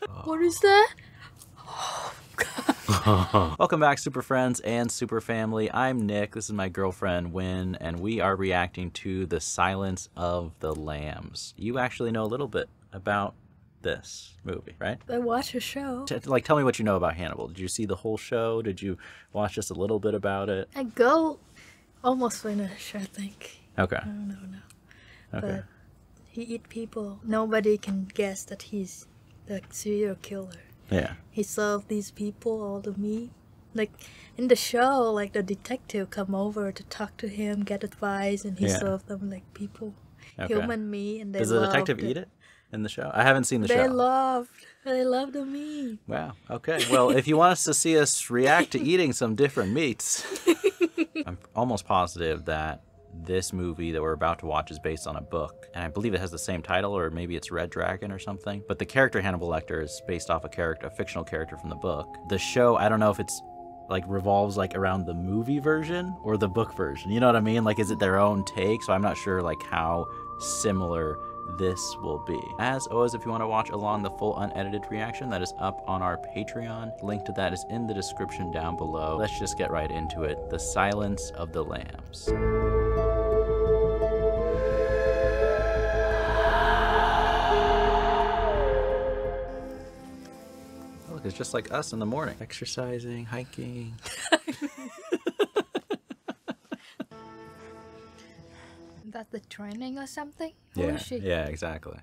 What is that? Welcome back, super friends and super family. I'm Nick. This is my girlfriend Wynn, and we are reacting to The Silence of the Lambs. You actually know a little bit about this movie, right? I watch a show. Tell me what you know about Hannibal. Did you see the whole show? Did you watch just a little bit about it? I go almost finish, I think. Okay. I don't know now. Okay. But he eat people. Nobody can guess that he's the serial killer. Yeah. He served these people all the meat. Like in the show, like the detective come over to talk to him, get advice, and he served them like people, human meat, and they Does the detective eat it in the show? I haven't seen the show. They love the meat. Wow. Okay. Well, if you want us to see us react to eating some different meats, I'm almost positive that this movie that we're about to watch is based on a book, and I believe it has the same title, or maybe it's Red Dragon or something. But the character Hannibal Lecter is based off a fictional character from the book. The show, I don't know if it's like revolves like around the movie version or the book version. You know what I mean? Like, is it their own take? So I'm not sure like how similar this will be. As always, if you want to watch along the full unedited reaction, that is up on our Patreon. Link to that is in the description down below. Let's just get right into it. The Silence of the Lambs. Look, it's just like us in the morning. Exercising, hiking. That's the training or something? Yeah, Who is she? yeah, exactly.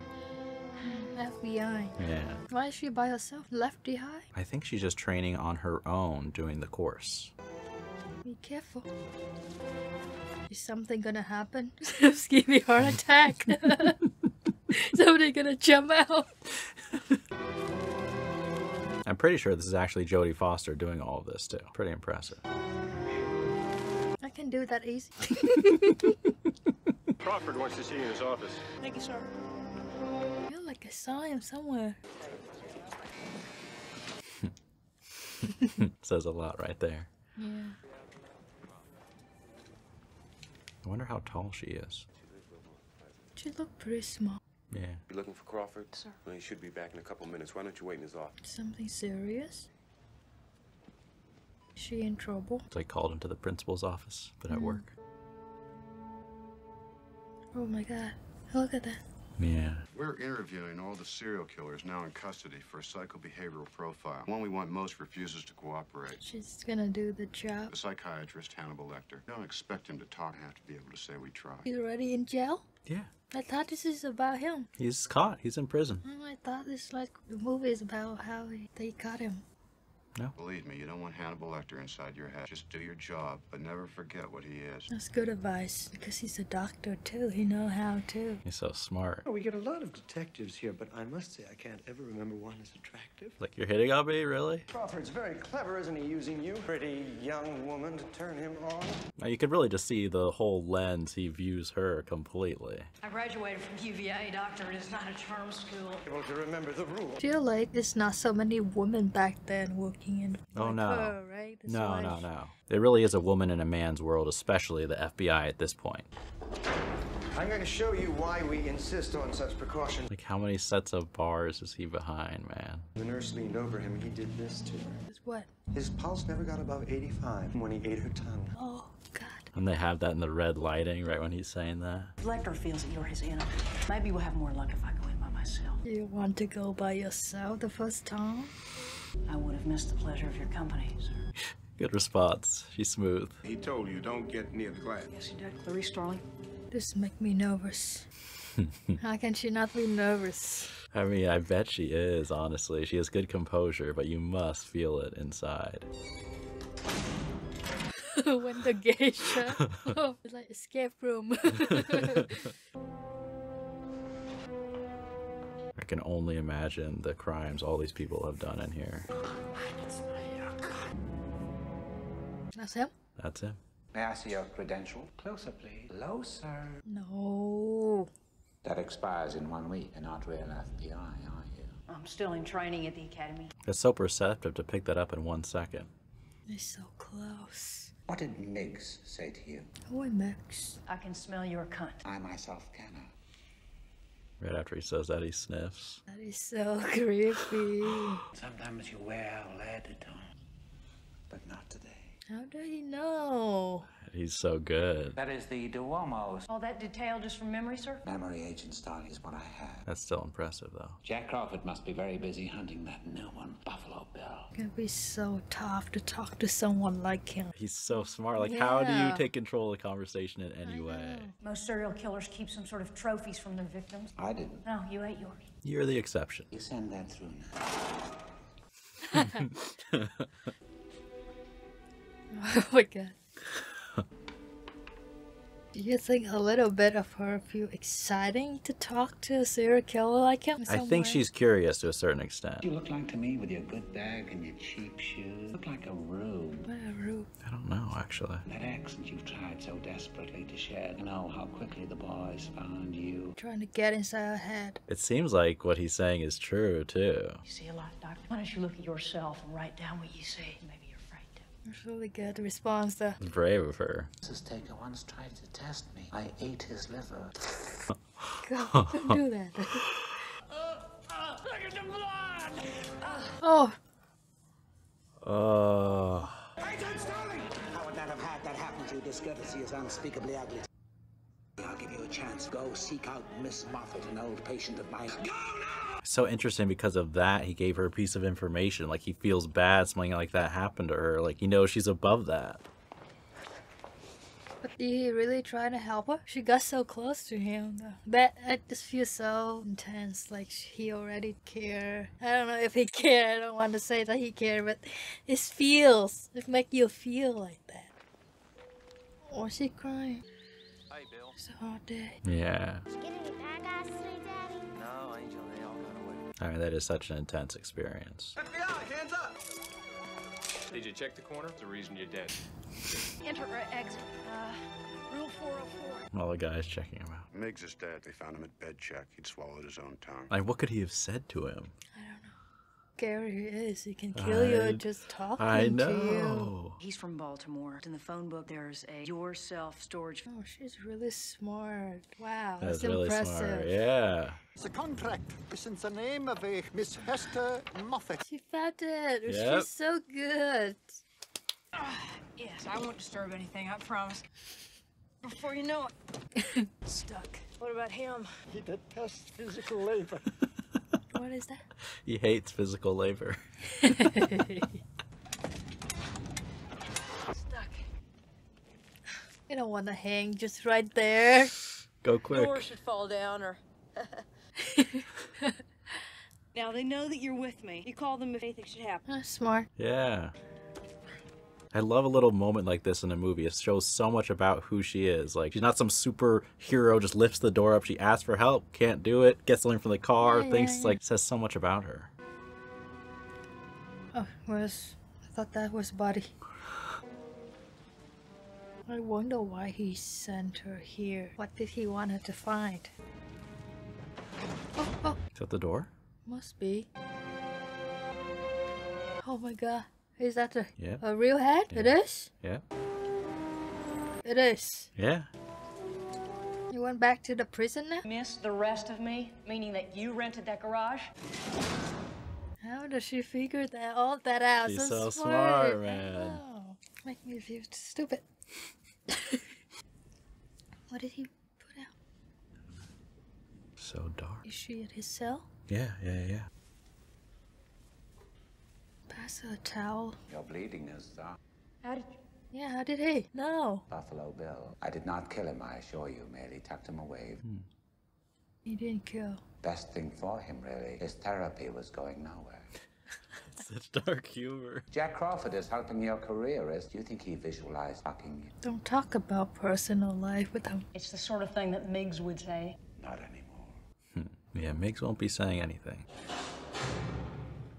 FBI. Yeah. Why is she by herself? Left behind? I think she's just training on her own doing the course. Be careful. Is something gonna happen? Just give me a heart attack. Somebody gonna jump out. I'm pretty sure this is actually Jodie Foster doing all of this too. Pretty impressive. I can do that easy. Crawford wants to see you in his office. Thank you, sir. I feel like I saw him somewhere. Says a lot right there. Yeah. I wonder how tall she is. She looked pretty small. Yeah. You looking for Crawford? Sir. Well, he should be back in a couple minutes. Why don't you wait in his office? Something serious? Is she in trouble? It's like called into the principal's office, but at work. Oh my god. Look at that. Yeah. We're interviewing all the serial killers now in custody for a psychobehavioral profile. The one we want most refuses to cooperate. She's gonna do the job. The psychiatrist, Hannibal Lecter. Don't expect him to talk. I have to be able to say we tried. He's already in jail? Yeah. I thought this is about him. He's caught. He's in prison. Oh, I thought this like the movie is about how they caught him. No. Believe me, you don't want Hannibal Lecter inside your head. Just do your job, but never forget what he is. That's good advice because he's a doctor too. He know how to. He's so smart. Oh, we get a lot of detectives here, but I must say I can't ever remember one as attractive. Like, you're hitting on me, really? Crawford's very clever, isn't he, using you? Pretty young woman to turn him on. Now, you could really just see the whole lens he views her completely. I graduated from UVA, doctor. It is not a charm school. Able to remember the rules. I feel like there's not so many women back then working in. Oh, like no. her, right? That's No, why no, no. There really is a woman in a man's world, especially the FBI at this point. I'm going to show you why we insist on such precautions. Like, how many sets of bars is he behind, man? The nurse leaned over him. He did this to her. It's what? His pulse never got above 85 when he ate her tongue. Oh God. And they have that in the red lighting right when he's saying that. Lecter feels that you're his enemy. Maybe we'll have more luck if I go in by myself. You want to go by yourself the first time? I would have missed the pleasure of your company, sir. Good response. She's smooth. He told you don't get near the glass. Yes, you did, Clarice Starling. This make me nervous. How can she not be nervous? I mean, I bet she is, honestly. She has good composure, but you must feel it inside. When the geisha. Oh, it's like escape room. I can only imagine the crimes all these people have done in here. That's him? That's him. May I see your credential? Closer, please. Closer. No. That expires in 1 week. You're not real FBI, are you? I'm still in training at the academy. It's so perceptive to pick that up in 1 second. They're so close. What did Miggs say to you? Who am Max? I can smell your cunt. I myself cannot. Right after he says that, he sniffs. That is so creepy. Sometimes you wear out lead, Tom, but not today. How do you know? He's so good. That is the Duomo's. All that detail just from memory, sir? Memory agent style is what I have. That's still impressive, though. Jack Crawford must be very busy hunting that new one, Buffalo Bill. It's gonna be so tough to talk to someone like him. He's so smart. Like, how do you Yeah. take control of the conversation in any way? Most serial killers keep some sort of trophies from their victims. I didn't. No, you ate yours. You're the exception. You send that through now. Oh my god. Do you think a little bit of her feel exciting to talk to a serial killer like him? I think she's curious to a certain extent. You look like to me with your good bag and your cheap shoes. You look like a rube. What a rube. I don't know, actually. That accent you've tried so desperately to shed. You know how quickly the boys found you. Trying to get inside her head. It seems like what he's saying is true, too. You see a lot, Doctor. Why don't you look at yourself and write down what you see? Maybe you're afraid to. It's really good response though. It's brave of her. Mrs. Taker once tried to test me. I ate his liver. God, don't do that. Oh, How would not have had that happen to you? Discourtesy is unspeakably ugly. I'll give you a chance. Go seek out Miss Moffat, an old patient of mine. Go now! So interesting because of that, he gave her a piece of information. Like, he feels bad something like that happened to her. Like, he knows she's above that. but did he really try to help her? She got so close to him though. That I just feel so intense. Like he already cared. I don't know if he cared. I don't want to say that he cared, but it feels. It make you feel like that. Or is she crying? Hey, Bill. It's a hard day. Yeah. Get any bad guys today, Daddy? No, Angel, they all got away. I mean, that is such an intense experience. FBI, hands up! Did you check the corner? It's the reason you're dead. Enter or exit. Rule 404. All the guys checking him out. Miggs is dead. They found him at bed check. He'd swallowed his own tongue. Like, what could he have said to him? Scary he is. He can kill you just talking I to you. know. He's from Baltimore. In the phone book, there's a yourself storage. Oh, she's really smart. Wow, That's that's really impressive. smart. Yeah. It's a contract since the name of a Miss Hester Moffat. She found it. Yep. She's so good. Yes, I won't disturb anything, I promise. Before you know it. Stuck. What about him? He detests physical labor. What is that? He hates physical labor. Stuck. You don't want to hang just right there. Go quick. Door should fall down or... Now they know that you're with me. You call them if anything should happen. That's smart. Yeah. I love a little moment like this in a movie. It shows so much about who she is. Like, she's not some superhero, just lifts the door up. She asks for help, can't do it, gets something from the car, thinks, like, says so much about her. Oh, I thought that was body. I wonder why he sent her here. What did he want her to find? Oh, Is that the door? must be. Oh my god. Is that Yeah. a real head? Yeah. It is? Yeah. It is. Yeah. You went back to the prison now? Miss the rest of me, meaning that you rented that garage? How does she figure all that out? She's so so smart, I man. know. Make me feel stupid. What did he put out? So dark. Is she at his cell? Yeah. Pass her a towel. You're bleeding us, How did Yeah, how did he? No. Buffalo Bill. I did not kill him, I assure you. Merely tucked him away. He didn't kill. Best thing for him, really. His therapy was going nowhere. Such dark humor. Jack Crawford is helping your career. Do you think he visualized fucking you? Don't talk about personal life with him. It's the sort of thing that Miggs would say. Not anymore. Yeah, Miggs won't be saying anything.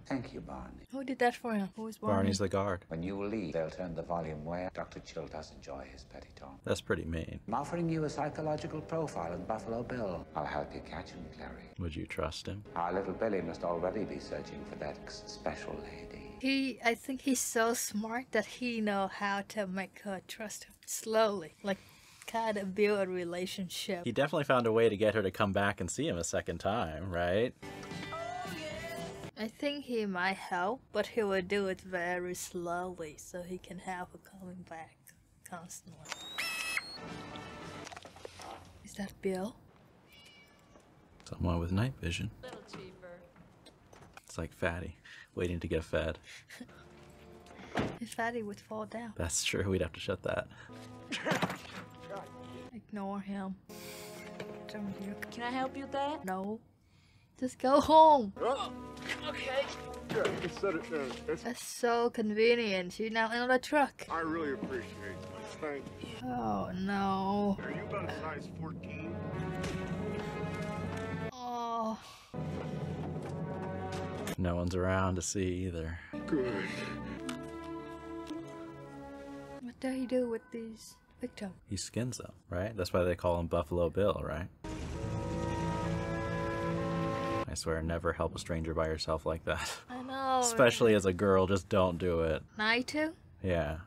Thank you, Barney. Who did that for him? Who was Barney? Barney's the guard. When you leave, they'll turn the volume where Dr. Chill does enjoy his petty talk. That's pretty mean. I'm offering you a psychological profile in Buffalo Bill. I'll help you catch him, Clary. Would you trust him? Our little Billy must already be searching for that special lady. I think he's so smart that he know how to make her trust him slowly. Like, kind of build a relationship. He definitely found a way to get her to come back and see him a second time, right? I think he might help, but he will do it very slowly so he can have her coming back constantly. Is that Bill? Someone with night vision. It's like Fatty, waiting to get fed. If Fatty would fall down. That's true, we'd have to shut that. Ignore him. Don't you? Can I help you with that? No. Just go home. Oh, okay. Yeah, set it down. That's so convenient. You're now in the truck. I really appreciate it. Thank you. Oh no. Are you about a size 14? Oh. No one's around to see either. Good. What do he do with these victims? He skins them, right? That's why they call him Buffalo Bill, right? I swear, never help a stranger by yourself like that. I know. Especially as a girl, just don't do it. Night too? Yeah.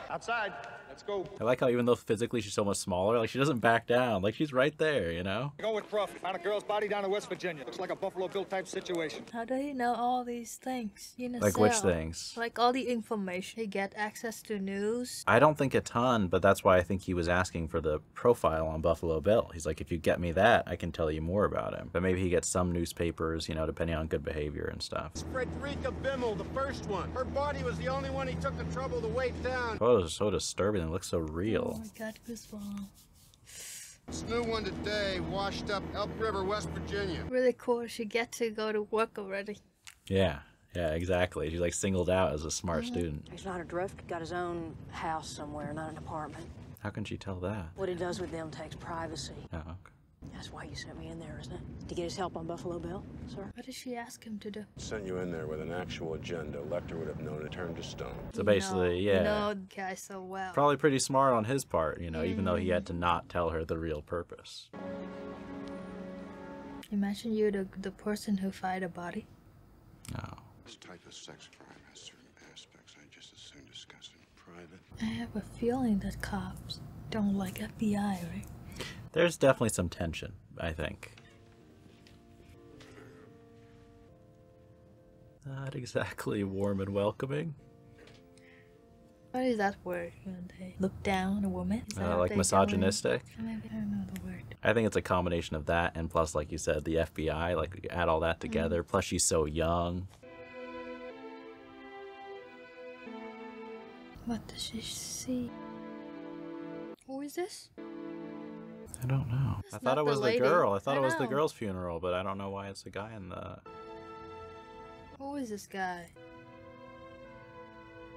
Outside. Let's go. I like how even though physically she's so much smaller, like she doesn't back down. Like she's right there, you know? Go with Crawford. Found a girl's body down in West Virginia. Looks like a Buffalo Bill type situation. How do he know all these things? You know, Like which things? Like all the information. He get access to news. I don't think a ton, but that's why I think he was asking for the profile on Buffalo Bill. He's like, if you get me that, I can tell you more about him. But maybe he gets some newspapers, you know, depending on good behavior and stuff. Frederica Bimmel, the first one. Her body was the only one he took the trouble to weight down. Photos are so disturbing and look so real. Oh my god, goosebumps. This new one today washed up Elk River, West Virginia. Really cool. She get to go to work already. Yeah, exactly. She's like singled out as a smart student. He's not a drift. Got his own house somewhere, not an apartment. How can she tell that? What he does with them takes privacy. Oh, okay. That's why you sent me in there, isn't it? To get his help on Buffalo Bill, sir? What did she ask him to do? Send you in there with an actual agenda. Lecter would have known it turned to stone. So basically, yeah. You know the guy so well. Probably pretty smart on his part, you know, even though he had to not tell her the real purpose. Imagine you the person who find a body. No. This type of sex crime has certain aspects I just as soon discuss in private. I have a feeling that cops don't like FBI, right? There's definitely some tension, I think. Not exactly warm and welcoming. What is that word when they look down on a woman? Is that what Like they misogynistic? Maybe I don't know the word. I think it's a combination of that and plus, like you said, the FBI. Like, you add all that together. Plus, she's so young. What does she see? Who is this? I don't know. It's I thought not it was the the lady. girl. I thought I it was the know. girl's funeral, but I don't know why it's the guy in the... Who is this guy?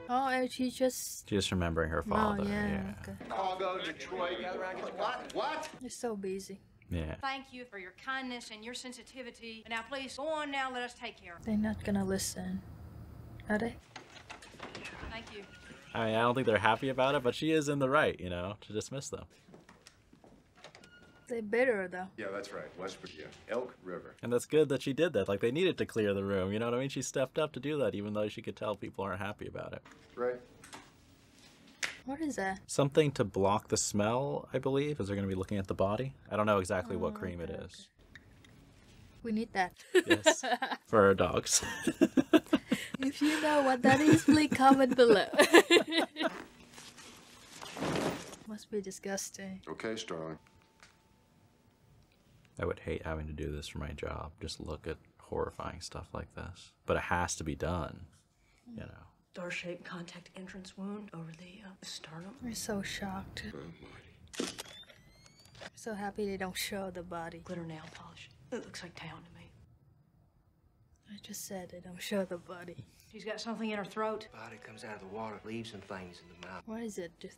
Oh, and she just... She's just remembering her father. Oh, yeah. Okay. Chicago, Detroit. What? They're so busy. Yeah. Thank you for your kindness and your sensitivity. Now, please, go on now. Let us take care of it. They're not gonna listen. Are they? Thank you. I mean, I don't think they're happy about it, but she is in the right, you know, to dismiss them. They're bitter, though. Yeah, that's right. West Virginia. Elk River. And that's good that she did that. Like, they needed to clear the room, you know what I mean? She stepped up to do that, even though she could tell people aren't happy about it. Right. What is that? Something to block the smell, I believe, as they're going to be looking at the body. I don't know exactly what cream it is. We need that. Yes. For our dogs. If you know what that is, please comment below. Must be disgusting. Okay, Starling. I would hate having to do this for my job. Just look at horrifying stuff like this. But it has to be done, you know. Door-shaped contact entrance wound over the sternum. We're so shocked. We're so happy they don't show the body. Glitter nail polish. It looks like town to me. I just said they don't show the body. She's got something in her throat. Body comes out of the water, leaves some things in the mouth. What is it? Just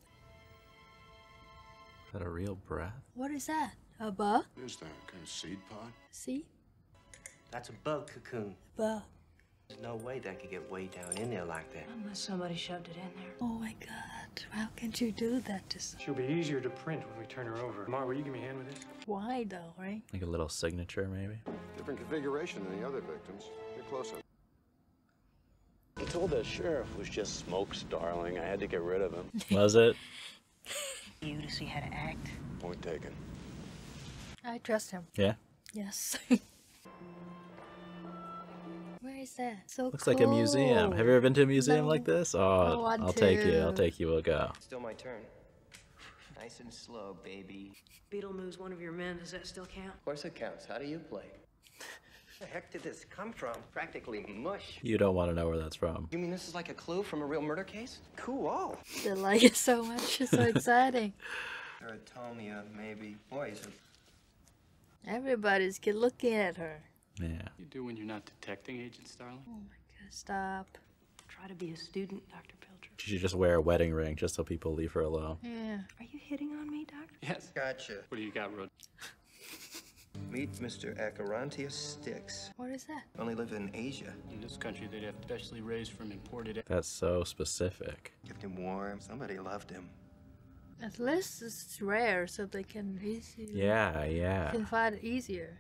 Is that a real breath? what is that? A bug? What is that? Kind of seed pod? See? That's a bug cocoon. Bug. There's no way that could get way down in there like that. Unless somebody shoved it in there. Oh my god. How can you do that to someone? She'll be easier to print when we turn her over. Mar, will you give me a hand with this? Why though, right? Like a little signature, maybe? Different configuration than the other victims. Get close up. He told the sheriff it was just smoke, darling. I had to get rid of him. Was it? You to see how to act. Point taken. I trust him. Yeah. Yes. Where is that? So Looks like a museum. Have you ever been to a museum No. like this? I Oh, want I'll take you. to. I'll take you. We'll go. Still my turn. Nice and slow, baby. Beetle moves one of your men. Does that still count? Of course it counts. How do you play? Where the heck did this come from? Practically mush. You don't want to know where that's from. You mean this is like a clue from a real murder case? Cool. They like it so much. It's so exciting. Anatomia, maybe. Boys are... Everybody's looking at her. Yeah. You do when you're not detecting agents, darling? Oh my god, stop. Try to be a student, Dr. Pilcher. She should just wear a wedding ring just so people leave her alone. Yeah. Are you hitting on me, Doctor? Yes. Gotcha. What do you got, Rod? Meet Mr. Acherontia Styx. What is that? Only live in Asia. In this country, they'd have specially raised from imported... That's so specific. Kept him warm. Somebody loved him. At least it's rare, so they can easily Yeah. can find it easier.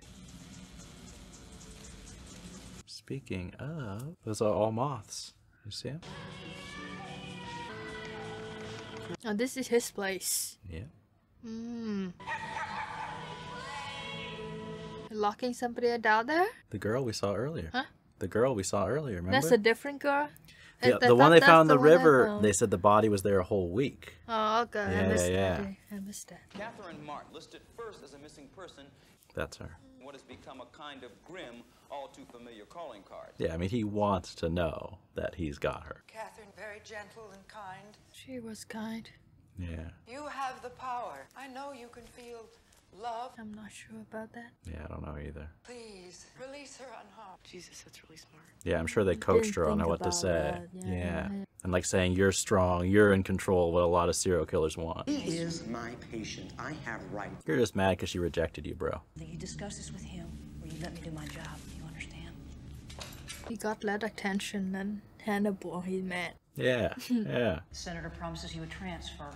Speaking of, those are all moths. You see them? Oh, this is his place. Yeah. Locking somebody down there? The girl we saw earlier. Huh? The girl we saw earlier, remember? That's a different girl? Yeah, I the one thought they that's found in the one they river, found. they said the body was there a whole week. Oh, okay. Yeah, I missed yeah. that. Okay, I missed that. Catherine Martin, listed first as a missing person, That's her. what has become a kind of grim, all too familiar calling card. Yeah, I mean, he wants to know that he's got her. Catherine, very gentle and kind. She was kind. Yeah. You have the power. I know you can feel love. I'm not sure about that. Yeah, I don't know either. Please, release her unharmed. Jesus, that's really smart. Yeah, I'm sure they coached her on think what to about say. that, yeah. And like saying, you're strong, you're in control, what a lot of serial killers want. He is my patient. I have rights. You're just mad because she rejected you, bro. You discuss this with him, or you let me do my job. You understand? He got less attention than Hannibal he met. Yeah, yeah. The senator promises you a transfer.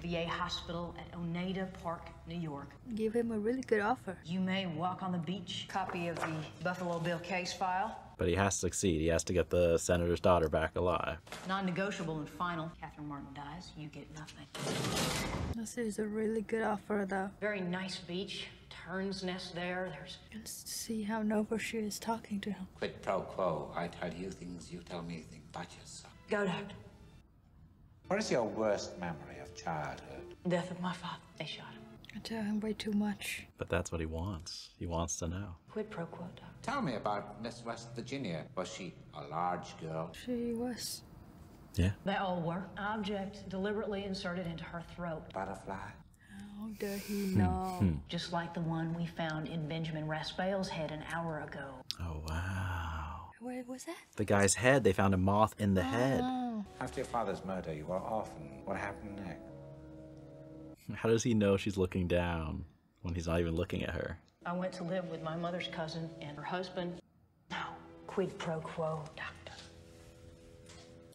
VA hospital at Oneida Park, New York. Give him a really good offer. You may walk on the beach. Copy of the Buffalo Bill case file. But he has to succeed. He has to get the senator's daughter back alive. Non-negotiable and final. Catherine Martin dies, you get nothing. This is a really good offer, though. Very nice beach. Tern's nest there. There's... Let's see how Nova she is talking to him. Quid pro quo. I tell you things, you tell me things. About yourself. Go, Doctor. What is your worst memory of childhood? Death of my father. They shot him. I tell him way too much. But that's what he wants. He wants to know. Quid pro quo, Doctor. Tell me about Miss West Virginia. Was she a large girl? She was. Yeah. They all were. Object deliberately inserted into her throat. Butterfly. How dare he know? Just like the one we found in Benjamin Raspail's head an hour ago. Oh, wow. Where was that? The guy's head, they found a moth in the head. Oh. After your father's murder, you were orphaned. What happened next? How does he know she's looking down when he's not even looking at her? I went to live with my mother's cousin and her husband. No, quid pro quo, Doctor.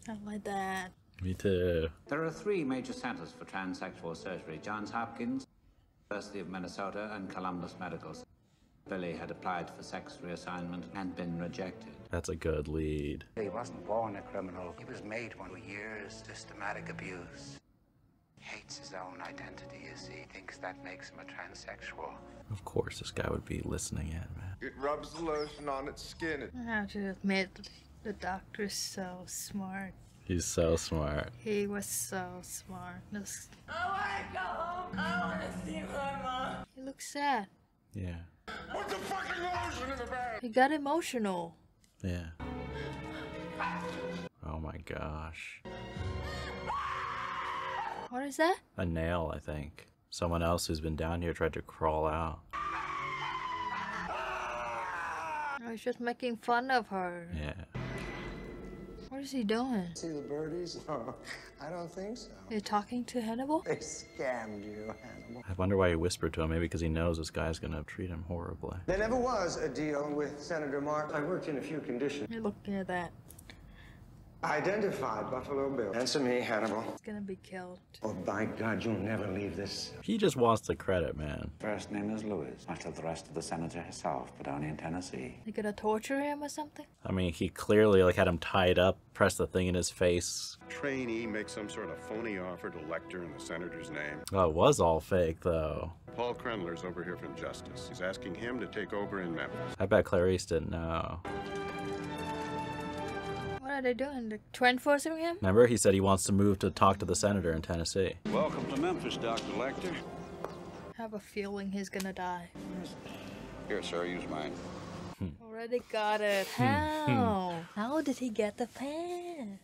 I like that. Me too. There are 3 major centers for transsexual surgery. Johns Hopkins, University of Minnesota, and Columbus Medical Center. Billy had applied for sex reassignment and been rejected. That's a good lead. He wasn't born a criminal. He was made one with years systematic abuse. Hates his own identity, you see. Thinks that makes him a transsexual. Of course, this guy would be listening in, man. It rubs the lotion on its skin. I have to admit, the doctor's so smart. He's so smart. He was so smart. This... I want to go home. I want to see my mom. He looks sad. Yeah. Put the fucking lotion in the bag! He got emotional. Yeah. Oh my gosh. What is that? A nail, I think. Someone else who's been down here tried to crawl out. Oh, he's just making fun of her. Yeah. What is he doing? See the birdies? No, I don't think so. You're talking to Hannibal? They scammed you, Hannibal. I wonder why he whispered to him. Maybe because he knows this guy's gonna treat him horribly. There never was a deal with Senator Martin. I worked in a few conditions. You're looking at that. Identified Buffalo Bill. Answer me, Hannibal. He's gonna be killed. Oh, by God, you'll never leave this. He just wants the credit, man. First name is Lewis. Much like the rest of the senator herself, but only in Tennessee. They gonna torture him or something? I mean, he clearly like had him tied up, pressed the thing in his face. Trainee makes some sort of phony offer to Lecter in the senator's name. Oh, it was all fake, though. Paul Krendler's over here from Justice. He's asking him to take over in Memphis. I bet Clarice didn't know. What are they doing? They're transforcing him? Remember, he said he wants to move to talk to the senator in Tennessee. Welcome to Memphis, Dr. Lecter. I have a feeling he's gonna die. Here, sir, use mine. Already got it. How? How did he get the pen?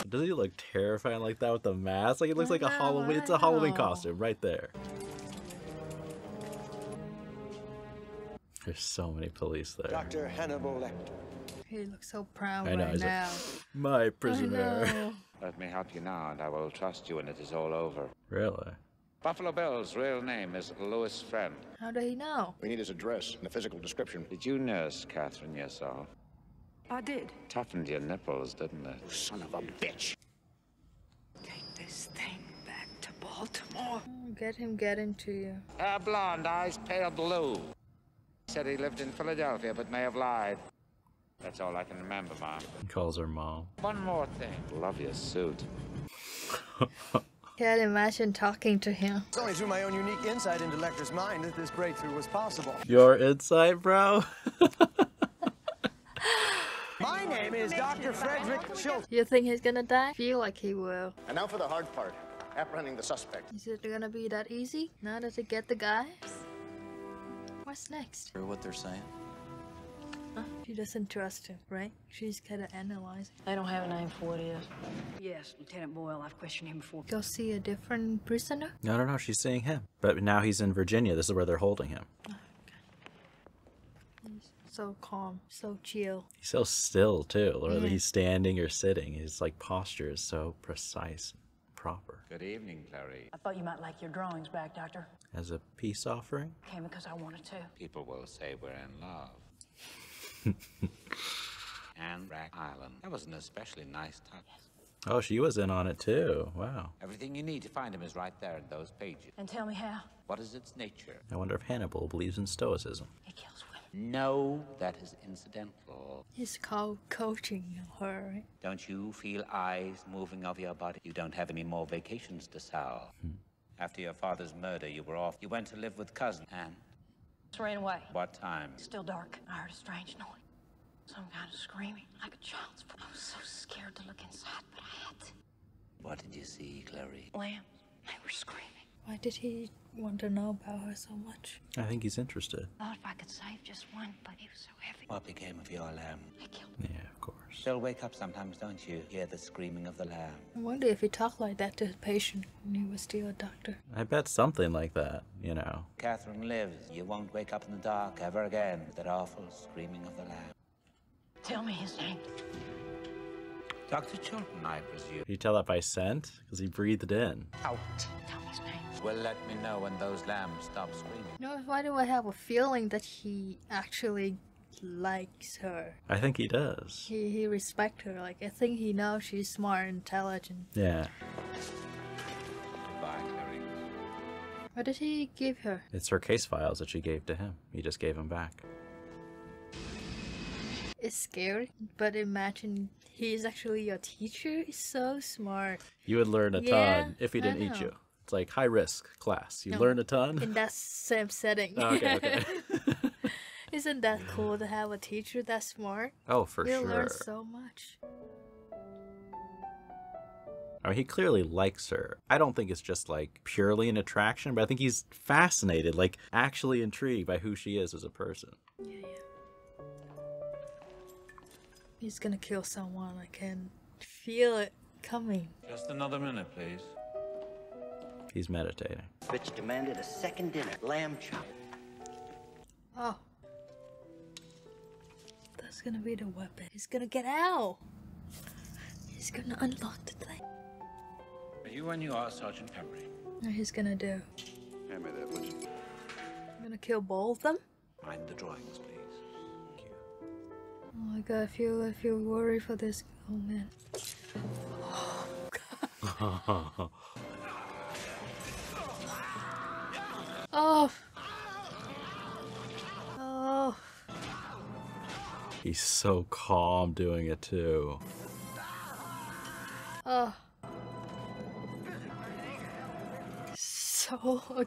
Doesn't he look terrifying like that with the mask? Like it looks like a Halloween. It's a Halloween costume right there. There's so many police there. Dr. Hannibal Lecter. He looks so proud I know, right he's like, now. my prisoner. Let me help you now, and I will trust you when it is all over. Really? Buffalo Bill's real name is Louis Friend. How do he know? We need his address and a physical description. Did you nurse Catherine yourself? I did. Toughened your nipples, didn't it? Son of a bitch. Take this thing back to Baltimore. Get into you. Hair blonde, eyes pale blue. Said he lived in Philadelphia, but may have lied. That's all I can remember, Mom. He calls her mom. One more thing. Love your suit. Can't imagine talking to him. It's only through my own unique insight into Lecter's mind that this breakthrough was possible. Your insight, bro? My name is Dr. Frederick Schultz. You think he's gonna die? Feel like he will. And now for the hard part. Apprehending the suspect. Is it gonna be that easy? Now that they get the guys? What's next? Hear what they're saying? Huh? She doesn't trust him, right? She's kinda analyzing. They don't have a name for what it is. Yes, Lieutenant Boyle. I've questioned him before. Go see a different prisoner? No, she's seeing him. But now he's in Virginia. This is where they're holding him. He's so calm, so chill. He's so still, too. Whether he's standing or sitting, his like posture is so precise and proper. Good evening, Clarice. I thought you might like your drawings back, Doctor. As a peace offering? Came because I wanted to. People will say we're in love. And Rack Island. That was an especially nice touch. Oh, she was in on it, too. Wow. Everything you need to find him is right there in those pages. And tell me how. What is its nature? I wonder if Hannibal believes in stoicism. He kills women. No, that is incidental. He's called coaching her, right? Don't you feel eyes moving over your body? You don't have any more vacations to sell. After your father's murder, you were off. You went to live with cousin, and Ran away. what time? Still dark. I heard a strange noise. Some kind of screaming, like a child's voice. I was so scared to look inside, but I had to. What did you see, Clarice? Lambs. They were screaming. Why did he want to know about her so much? I think he's interested. Thought if I could save just one, but he was so heavy. What became of your lamb? They killed Yeah, of course. Still wake up sometimes, don't you? Hear the screaming of the lamb. I wonder if he talked like that to his patient when he was still a doctor. I bet something like that, you know. Catherine lives. You won't wake up in the dark ever again with that awful screaming of the lamb. Tell me his name. Dr. Chilton, I presume. You tell that by scent? Because he breathed it in. Out. Tell me his name. Well, let me know when those lambs stop screaming. You know, why do I have a feeling that he actually likes her? I think he does. He respects her. Like, I think he knows she's smart and intelligent. Yeah. Goodbye, Clarice. What did he give her? It's her case files that she gave to him. He just gave them back. It's scary, but imagine he's actually your teacher. He's so smart. You would learn a Yeah, ton if he I didn't eat know. you. It's like high risk class. You No, learn a ton. in that same setting. Oh, okay. Isn't that cool to have a teacher that smart? Oh, for You'll sure. learn so much. I mean, he clearly likes her. I don't think it's just like purely an attraction, but I think he's fascinated, like actually intrigued by who she is as a person. Yeah. He's gonna kill someone. I can feel it coming. Just another minute, please. He's meditating. Bitch demanded a second dinner. Lamb chop. Oh. That's gonna be the weapon. He's gonna get out. He's gonna unlock the thing. Are you when you are Sergeant Pembry? What he's gonna do? Hand me that, would you? Gonna kill both of them? Mind the drawings, please. Oh my god, I feel worried for this. Oh man. Oh. Oh. He's so calm doing it too. Oh. So.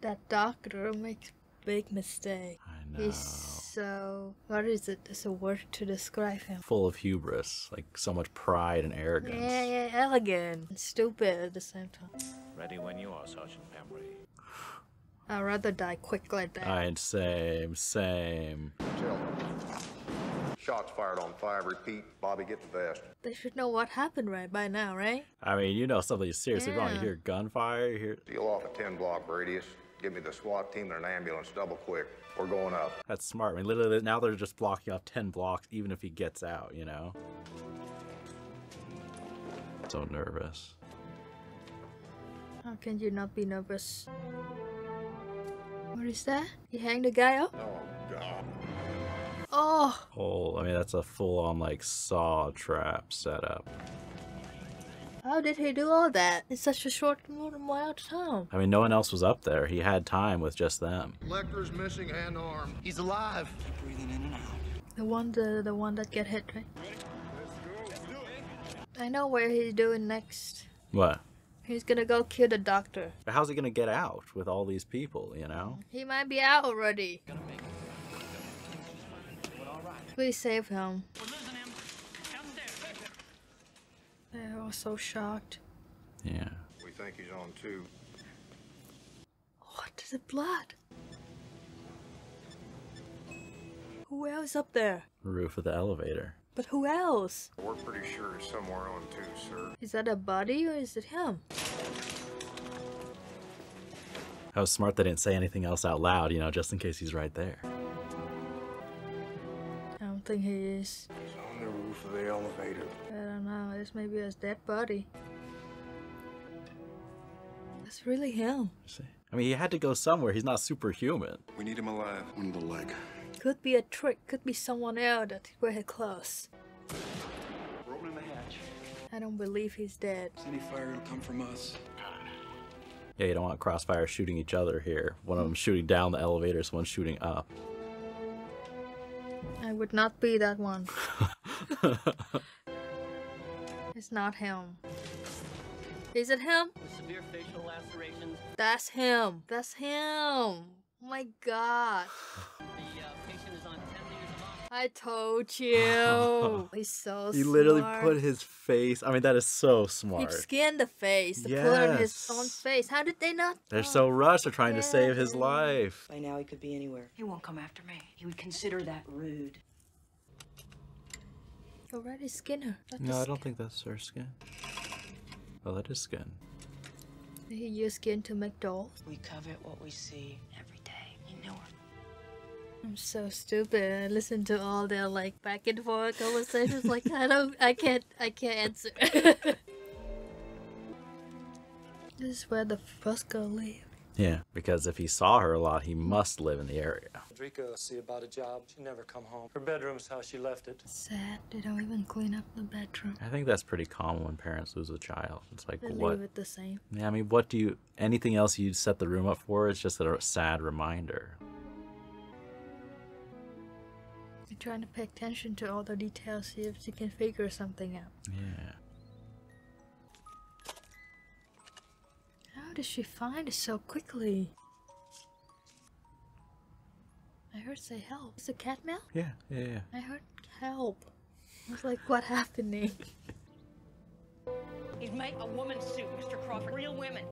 That doctor makes big mistake. I know. He's so. What is it? There's a word to describe him. Full of hubris, like so much pride and arrogance. Yeah, elegant and stupid at the same time. Ready when you are, Sergeant Pembry. I'd rather die quick like that. Same. Jill. Shots fired on 5. Repeat. Bobby, get the vest. They should know what happened right by now, right? I mean, you know something's seriously wrong. You hear gunfire, you hear... Seal off a 10-block radius. Give me the SWAT team and an ambulance double quick. We're going up. That's smart. I mean, literally, now they're just blocking off 10 blocks, even if he gets out, you know? So nervous. How can you not be nervous? What is that? He hanged the guy up? Oh, God. Oh! Oh, I mean, that's a full-on, like, saw trap setup. How did he do all that in such a short amount of time? I mean, no one else was up there. He had time with just them. Lecter's missing hand arm. He's alive. Breathing in and out. The one that get hit, right? I know where he's doing next. What? He's gonna go kill the doctor. But how's he gonna get out with all these people, you know? He might be out already. Please save him. They're all so shocked. Yeah. We think he's on 2. What is the blood? Who else up there? Roof of the elevator. But who else? We're pretty sure he's somewhere on 2, sir. Is that a body or is it him? How smart they didn't say anything else out loud, you know, just in case he's right there. I don't think he is. He's on the roof of the elevator. I don't know. It's maybe his dead body. That's really him. See? I mean, he had to go somewhere. He's not superhuman. We need him alive. On the leg. Could be a trick. Could be someone else that wear his clothes. Open the hatch. I don't believe he's dead. Any fire will come from us. Yeah, you don't want Crossfire shooting each other here. One of them shooting down the elevators, one shooting up. I would not be that one. It's not him. Is it him? Severe facial lacerations. That's him. That's him. Oh my god. The patient is on 10 liters of oxygen. I told you. He's so He literally smart. put his face... I mean, that is so smart. He skinned the face to put on his own face. How did they not? They're so rushed. They're trying to save his life. By now he could be anywhere. He won't come after me. He would consider that rude. Already skinned her. No, I don't think that's her skin. Oh, that is skin. Did he use skin to make dolls? We covet what we see every day. You know it. I'm so stupid. I listen to all their like back and forth conversations. Like I can't answer. This is where the first girl live. Yeah, because if he saw her a lot, he must live in the area. Drika see about a job. She never come home. Her bedroom's how she left it. Sad. They don't even clean up the bedroom. I think that's pretty common when parents lose a child. It's like, They what? leave it the same. Yeah, I mean, what do you... Anything else you'd set the room up for? It's just a sad reminder. You're trying to pay attention to all the details, see if you can figure something out. Yeah. How did she find it so quickly? I heard say help. Is it cat meow? Yeah. I heard help. I was like, what happening? He's made a woman's suit, Mr. Crawford. Real women.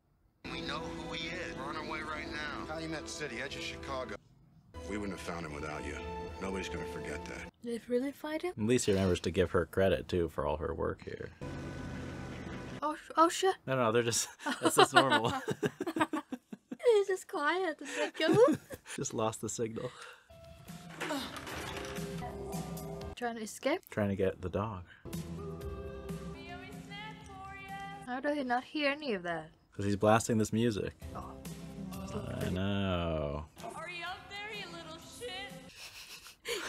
We know who he is. We're on our way right now. Calumet City, edge of Chicago. We wouldn't have found him without you. Nobody's gonna forget that. Did it really find him? At least he remembers to give her credit, too, for all her work here. Oh shit. No, they're just... That's just normal. He's just quiet and then go. Just lost the signal. Trying to escape? Trying to get the dog. How do he not hear any of that? Because he's blasting this music. Oh. I know. Are you up there, you little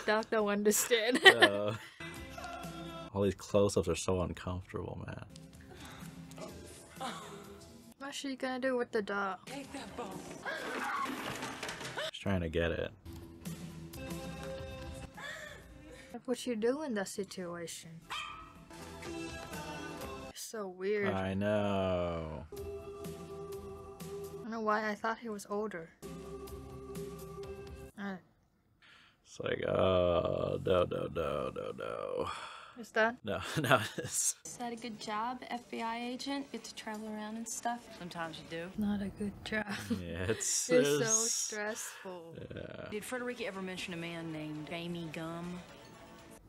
Doc don't understand. All these close-ups are so uncomfortable, man. What's she gonna do with the dog? Take that bone. She's trying to get it. What you do in that situation? So weird. I know. I don't know why I thought he was older. It's like, oh, no. It's done? No, no, it's... Is that a good job, FBI agent? Get to travel around and stuff? Sometimes you do. Not a good job. Yeah, it's so stressful. Yeah. Did Frederica ever mention a man named Amy Gum?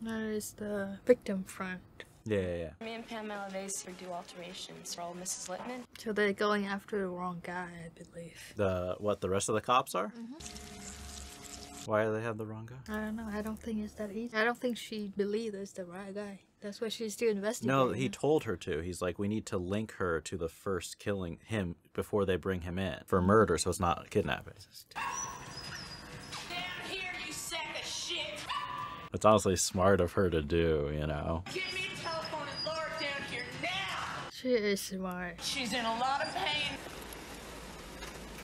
That is the victim front. Yeah. Me and Pam Malavase do alterations for old Mrs. Littman. So they're going after the wrong guy, I believe. The rest of the cops are? Why do they have the wrong guy? I don't know. I don't think it's that easy. I don't think she believes it's the right guy. That's why she's still investigating. No, he told her to. He's like, we need to link her to the first killing him before they bring him in for murder, so it's not kidnapping. Down here, you sack of shit! It's honestly smart of her to do, you know? Give me a telephone and Laura down here now! She is smart. She's in a lot of pain.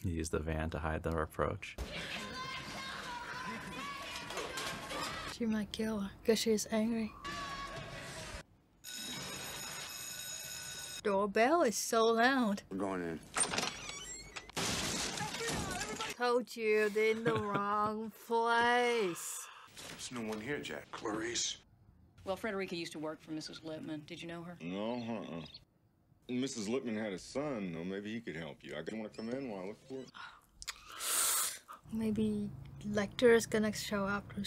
Use the van to hide their approach. She might kill her because she's angry. Doorbell is so loud. We're going in. Told you they're in the wrong place. There's no one here, Jack. Clarice. Well, Frederica used to work for Mrs. Littman. Did you know her? No, Mrs. Littman had a son, or maybe he could help you. I didn't want to come in while I look for it. Maybe Lecter is gonna show up to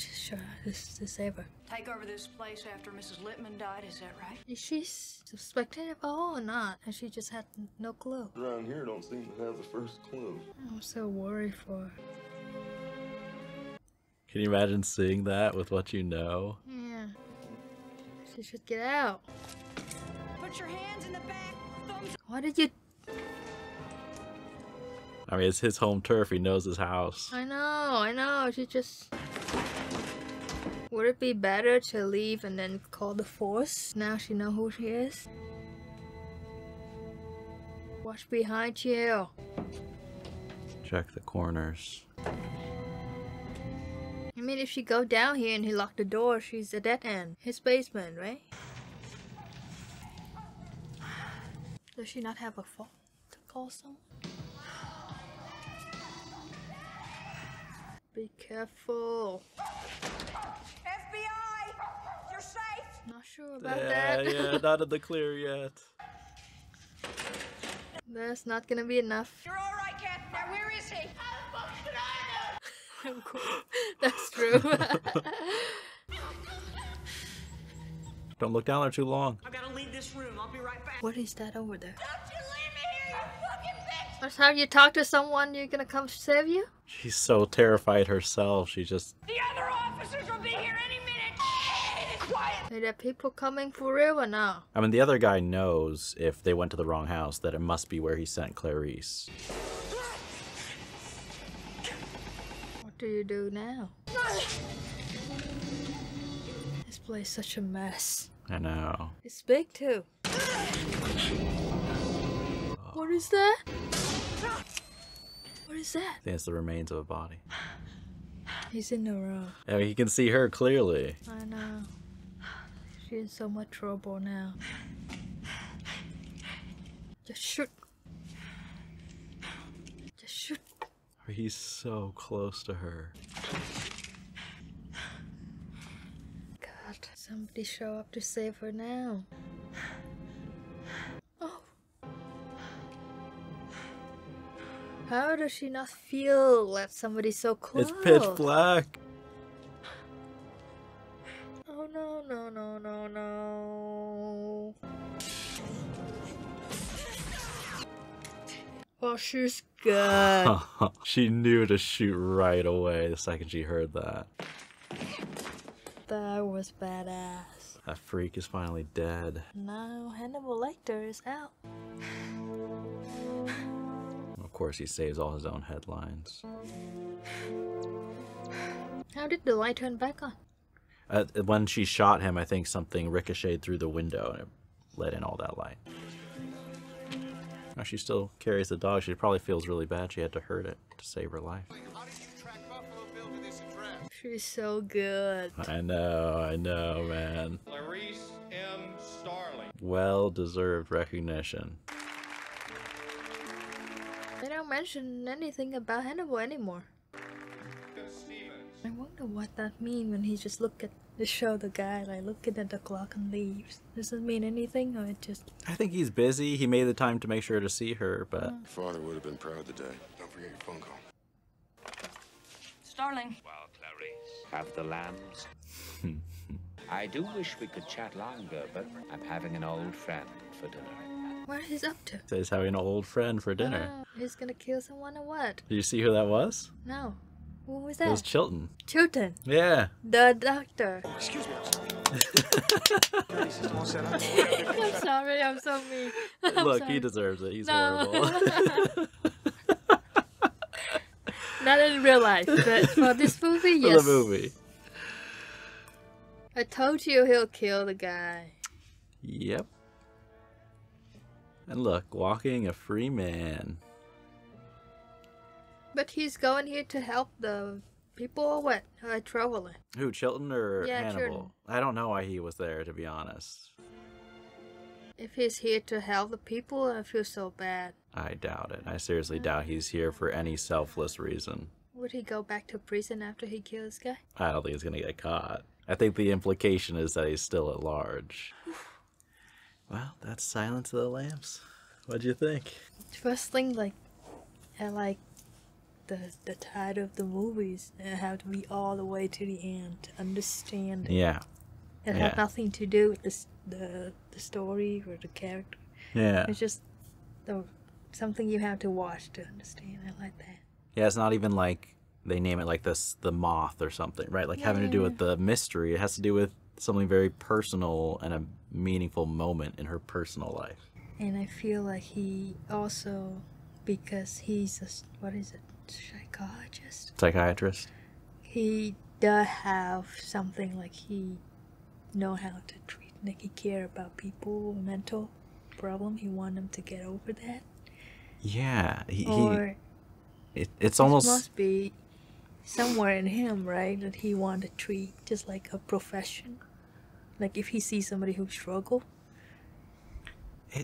save her. Take over this place after Mrs. Littman died, is that right? Is she suspecting of all or not? And she just had no clue. Around here don't seem to have the first clue. I'm so worried for her. Can you imagine seeing that with what you know? Yeah. She should get out. Put your hands in the back. Thumbs. Why did you... I mean, it's his home turf. He knows his house. I know. She just... Would it be better to leave and then call the force? Now she knows who she is. Watch behind you. Check the corners. I mean, if she go down here and he locked the door, she's a dead end. His basement, right? Does she not have a phone to call someone? Be careful. FBI! You're safe! Not sure about that. Yeah, not in the clear yet. That's not gonna be enough. You're all right, Cat. Now where is he? How the fuck should I know? Of course. That's true. Don't look down there too long. I gotta leave this room. I'll be right back. What is that over there? Don't you leave me here, you fucking bitch! That's how you talk to someone you're gonna come save you? She's so terrified herself. She just... The other officers will be here any minute! Quiet! Are there people coming for real or no? I mean, the other guy knows if they went to the wrong house that it must be where he sent Clarice. What do you do now? This place is such a mess. I know. It's big too. What is that? What is that? I think it's the remains of a body. He's in the room. I mean, you can see her clearly. I know. She's in so much trouble now. Just shoot. Just shoot. He's so close to her. God, somebody show up to save her now. Oh. How does she not feel that somebody's so close? It's pitch black. Oh no, no, no, no, no. Oh, she's good. She knew to shoot right away the second she heard that. That was badass. That freak is finally dead. Now Hannibal Lecter is out. Of course, he saves all his own headlines. How did the light turn back on? When she shot him, I think something ricocheted through the window and it let in all that light. Now she still carries the dog. She probably feels really bad she had to hurt it to save her life. She's so good. I know, man. Clarice M. Starling. Well-deserved recognition. They don't mention anything about Hannibal anymore. I wonder what that means when he just look at the show, the guy like looking at the clock and leaves. Does it mean anything, or it just... I think he's busy. He made the time to make sure to see her, but... Your father would have been proud today. Don't forget your phone call. Starling. Well, Clarice, have the lambs. I do wish we could chat longer, but I'm having an old friend for dinner. What he's up to? So he's having an old friend for dinner. He's gonna kill someone or what? Did you see who that was? No. Who was that? It was Chilton. Chilton. Yeah. The doctor. Excuse me, I'm sorry, I'm so mean. Look, sorry. he deserves it. He's horrible. Not in real life, but for this movie, For yes. the movie. I told you he'll kill the guy. Yep. And look, walking a free man. But he's going here to help the people or what? Traveling. Who, Chilton or Yeah, Hannibal? Chilton. I don't know why he was there, to be honest. If he's here to help the people, I feel so bad. I doubt it. I seriously doubt he's here for any selfless reason. Would he go back to prison after he kills this guy? I don't think he's gonna get caught. I think the implication is that he's still at large. Well, that's Silence of the Lambs. What'd you think? First thing, like, I like the title of the movies. They have to be all the way to the end to understand it. Yeah. It had nothing to do with the story or the character. Yeah. It's just something you have to watch to understand. I like that. Yeah, it's not even like they name it like this, the moth or something, right? Like having to do with the mystery. It has to do with something very personal and a meaningful moment in her personal life. And I feel like he also, because he's a, what is it, Psychiatrist? He does have something like he know how to treat, like he care about people with mental problem. He want them to get over that. Yeah. It's It almost... must be somewhere in him, right? That he want to treat just like a profession. Like if he sees somebody who struggle.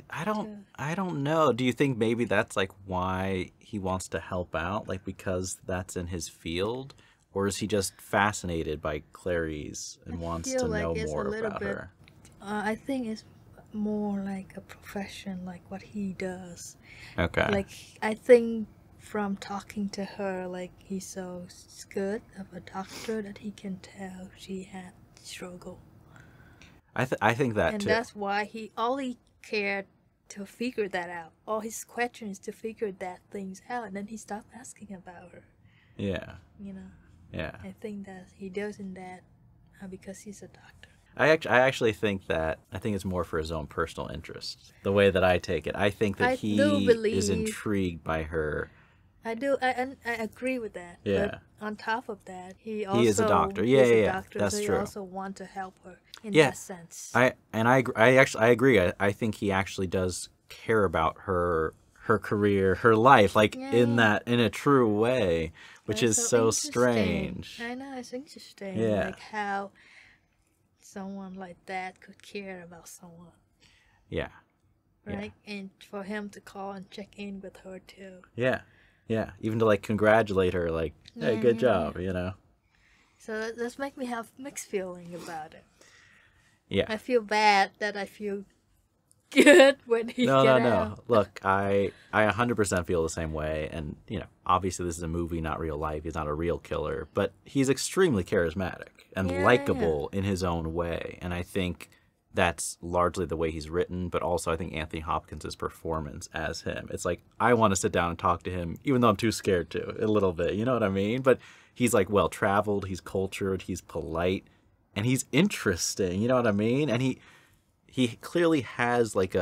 I don't know. Do you think maybe that's like why he wants to help out? Like because that's in his field? Or is he just fascinated by Clarice and wants to know more about her? I think it's more like a profession, like what he does. Okay. Like I think from talking to her, like he's so good of a doctor that he can tell she had struggle. I think that and too. And that's why he cared to figure that out. All his questions to figure that things out, and then he stopped asking about her. Yeah. You know. Yeah. I think that he does in that because he's a doctor. I actually think it's more for his own personal interest. The way that I take it, I think that he is intrigued by her. I do. I agree with that. Yeah. But on top of that, he is a doctor. Yeah. Doctor, that's so true. He also want to help her in that sense. I agree. I think he actually does care about her career, her life, like in a true way, which is so strange. I know, it's interesting. Yeah. Like how someone like that could care about someone. Yeah. Right? Yeah. And for him to call and check in with her too. Yeah. Yeah. Even to like congratulate her, like, hey, good job, you know? So that's make me have mixed feeling about it. Yeah. I feel bad that I feel good when he No. Look, I 100% feel the same way. And, you know, obviously this is a movie, not real life. He's not a real killer. But he's extremely charismatic and likable in his own way. And I think that's largely the way he's written. But also I think Anthony Hopkins' performance as him. It's like, I want to sit down and talk to him, even though I'm too scared to, a little bit. You know what I mean? But he's like well-traveled. He's cultured. He's polite. And he's interesting. You know what I mean? And he clearly has like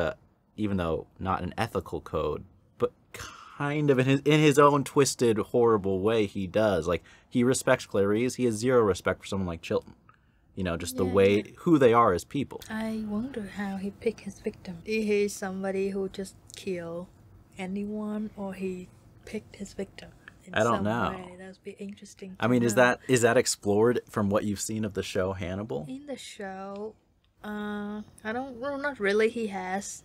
even though not an ethical code, but kind of in his own twisted, horrible way he does. Like he respects Clarice. He has zero respect for someone like Chilton. You know, just the way, who they are as people. I wonder how he picked his victim. Is he somebody who just kill anyone, or he picked his victim in I don't some know. way? That would be interesting. I mean, know. is that explored from what you've seen of the show Hannibal? In the show, not really.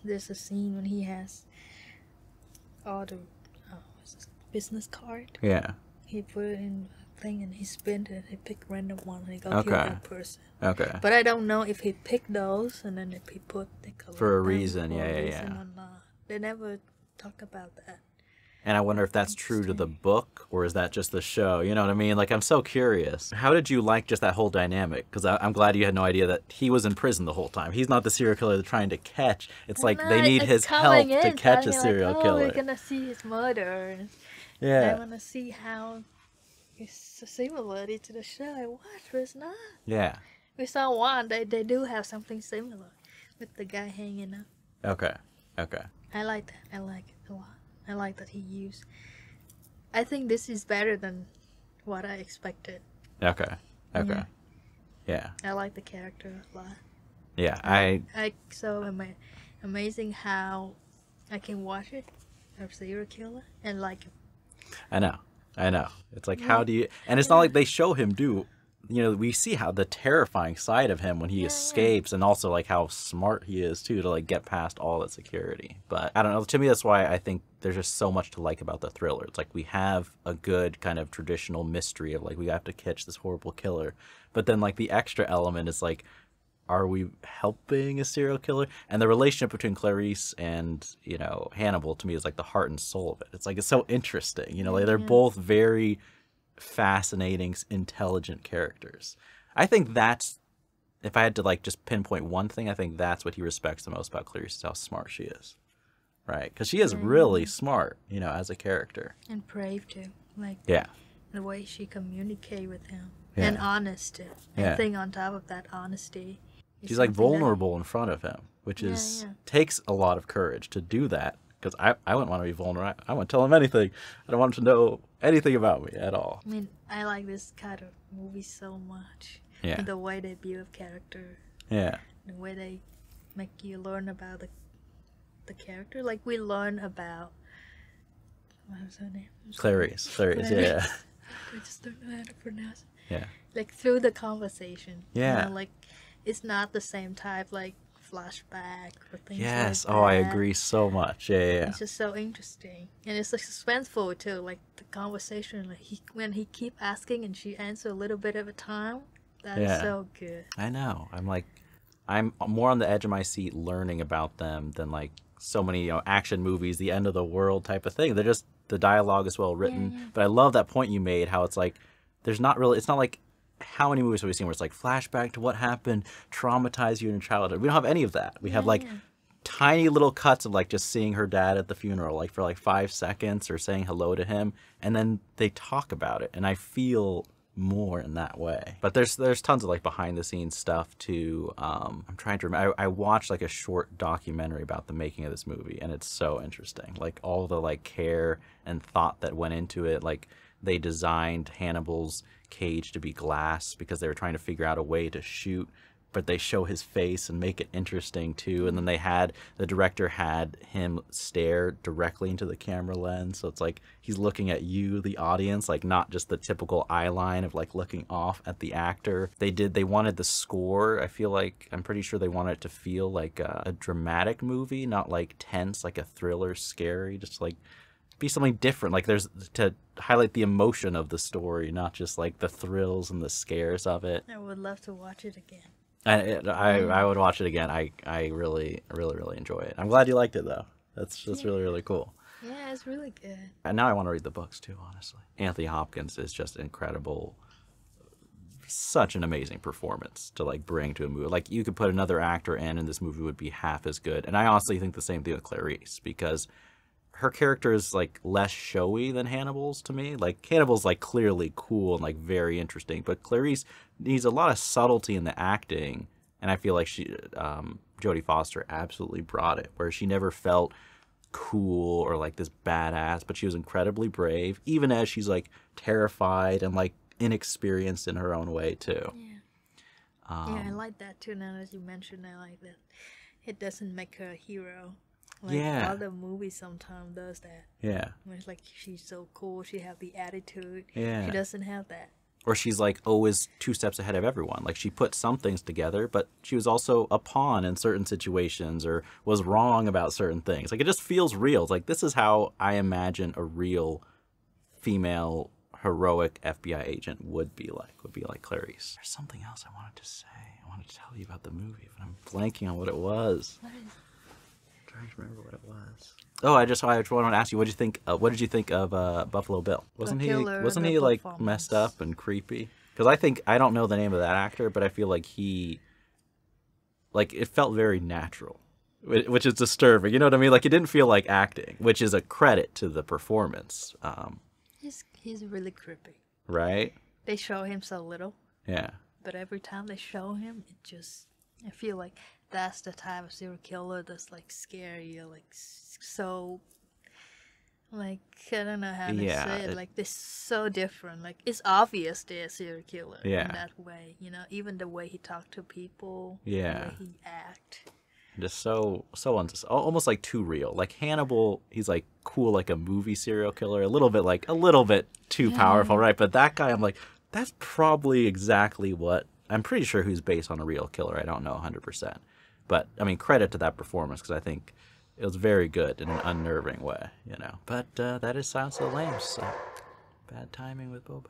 There's a scene when he has all the business card. Yeah. He put it in a thing and he spent it. He picked random one and he go Okay. kill that person. Okay. But I don't know if he picked those and then if he put for a reason. Yeah. Or not. They never talk about that. And I wonder if that's true to the book, or is that just the show? You know what I mean? Like, I'm so curious. How did you like just that whole dynamic? Because I'm glad you had no idea that he was in prison the whole time. He's not the serial killer they're trying to catch. It's like they need his help to catch a serial killer. We're gonna see his murder. Yeah. I want to see how it's a similarity to the show. What? It's not. Yeah. We saw one. They do have something similar with the guy hanging up. Okay. I like that. I like it a lot. I like that he used. I think this is better than what I expected. Okay. Yeah. I like the character a lot. Yeah, amazing how I can watch it, a serial killer, and like him. I know. It's like, how do you... And it's not like they show him do... You know, we see how the terrifying side of him when he escapes, and also like how smart he is too to like get past all that security. But I don't know, to me that's why I think there's just so much to like about the thriller. It's like we have a good kind of traditional mystery of like we have to catch this horrible killer, but then like the extra element is like, are we helping a serial killer? And the relationship between Clarice and, you know, Hannibal to me is like the heart and soul of it. It's like, it's so interesting, you know, like they're both very fascinating, intelligent characters. I think that's, if I had to like just pinpoint one thing, I think that's what he respects the most about Clarice, is how smart she is, right? Because she is really smart, you know, as a character, and brave too. Like the way she communicates with him, and honest too. I think on top of that honesty, she's like vulnerable in front of him, which is takes a lot of courage to do that. Because I wouldn't want to be vulnerable. I wouldn't tell him anything. I don't want him to know anything about me at all. I mean, I like this kind of movie so much. Yeah. The way they build character. Yeah. The way they make you learn about the character. Like we learn about, what was her name? Clarice, yeah. I just don't know how to pronounce it. Yeah. Like through the conversation. Yeah. You know, like it's not the same type like flashback or things yes. like that. Oh, I agree so much. Yeah. It's just so interesting, and it's like suspenseful too. Like the conversation, like when he keep asking and she answer a little bit at a time. That's so good. I know. I'm more on the edge of my seat learning about them than like so many, you know, action movies, the end of the world type of thing. They're just, the dialogue is well written. But I love that point you made, how it's like there's not really, it's not like, how many movies have we seen where it's like flashback to what happened, traumatize you in your childhood? We don't have any of that. We have like tiny little cuts of like just seeing her dad at the funeral, like for like 5 seconds, or saying hello to him, and then they talk about it, and I feel more in that way. But there's tons of like behind the scenes stuff too. I'm trying to remember. I watched like a short documentary about the making of this movie, and it's so interesting. Like all the like care and thought that went into it. Like they designed Hannibal's cage to be glass because they were trying to figure out a way to shoot, but they show his face and make it interesting too. And then the director had him stare directly into the camera lens, so it's like he's looking at you, the audience, like not just the typical eye line of like looking off at the actor. They wanted the score, I feel like, I'm pretty sure they wanted it to feel like a dramatic movie, not like tense, like a thriller, scary, just like be something different. Like there's to highlight the emotion of the story, not just like the thrills and the scares of it. I would love to watch it again. I would watch it again. I really enjoy it. I'm glad you liked it though. That's really cool. Yeah, it's really good. And now I want to read the books too, honestly. Anthony Hopkins is just incredible. Such an amazing performance to like bring to a movie. Like you could put another actor in and this movie would be half as good. And I honestly think the same thing with Clarice, because her character is like less showy than Hannibal's to me. Like Hannibal's like clearly cool and like very interesting, but Clarice needs a lot of subtlety in the acting, and I feel like Jodie Foster absolutely brought it, where she never felt cool or like this badass, but she was incredibly brave, even as she's like terrified and like inexperienced in her own way too. Yeah, I like that too. Now that you mentioned, I like that. It doesn't make her a hero. Like Yeah. other movies sometimes does that. Yeah. Where it's like she's so cool, she have the attitude. Yeah. She doesn't have that. Or she's like always 2 steps ahead of everyone. Like she put some things together, but she was also a pawn in certain situations or was wrong about certain things. Like it just feels real. It's like this is how I imagine a real female heroic FBI agent would be like Clarice. There's something else I wanted to say. I wanted to tell you about the movie, but I'm blanking on what it was. I'm trying to remember what it was. Oh, I just wanted to ask you, what did you think of Buffalo Bill? Wasn't he like messed up and creepy? Because I don't know the name of that actor, but I feel like it felt very natural, which is disturbing. You know what I mean? Like it didn't feel like acting, which is a credit to the performance. He's really creepy. Right? They show him so little. Yeah. But every time they show him, I feel like that's the type of serial killer that's like scary or like so, like, I don't know how to say it. Like they're so different. Like it's obvious they're a serial killer in that way. You know, even the way he talked to people, the way he act. Just so almost like too real. Like Hannibal, he's like cool like a movie serial killer, a little bit too powerful, right? But that guy, I'm like, that's probably exactly what I'm pretty sure who's based on a real killer. I don't know 100%, but I mean credit to that performance because I think it was very good in an unnerving way, you know. But that is Silence of the Lambs. So bad timing with Boba.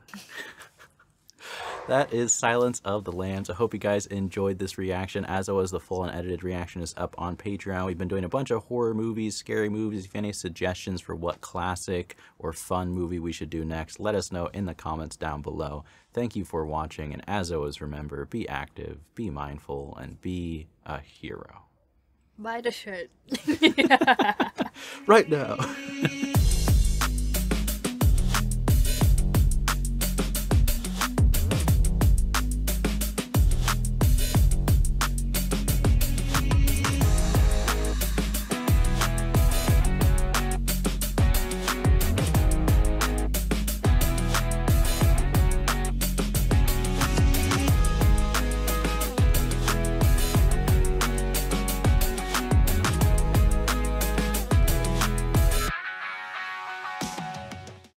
That is Silence of the Lambs. I hope you guys enjoyed this reaction. As always, the full unedited reaction is up on Patreon. We've been doing a bunch of horror movies, scary movies. If you have any suggestions for what classic or fun movie we should do next, let us know in the comments down below. Thank you for watching, and as always, remember, be active, be mindful, and be a hero. Buy the shirt. Right now.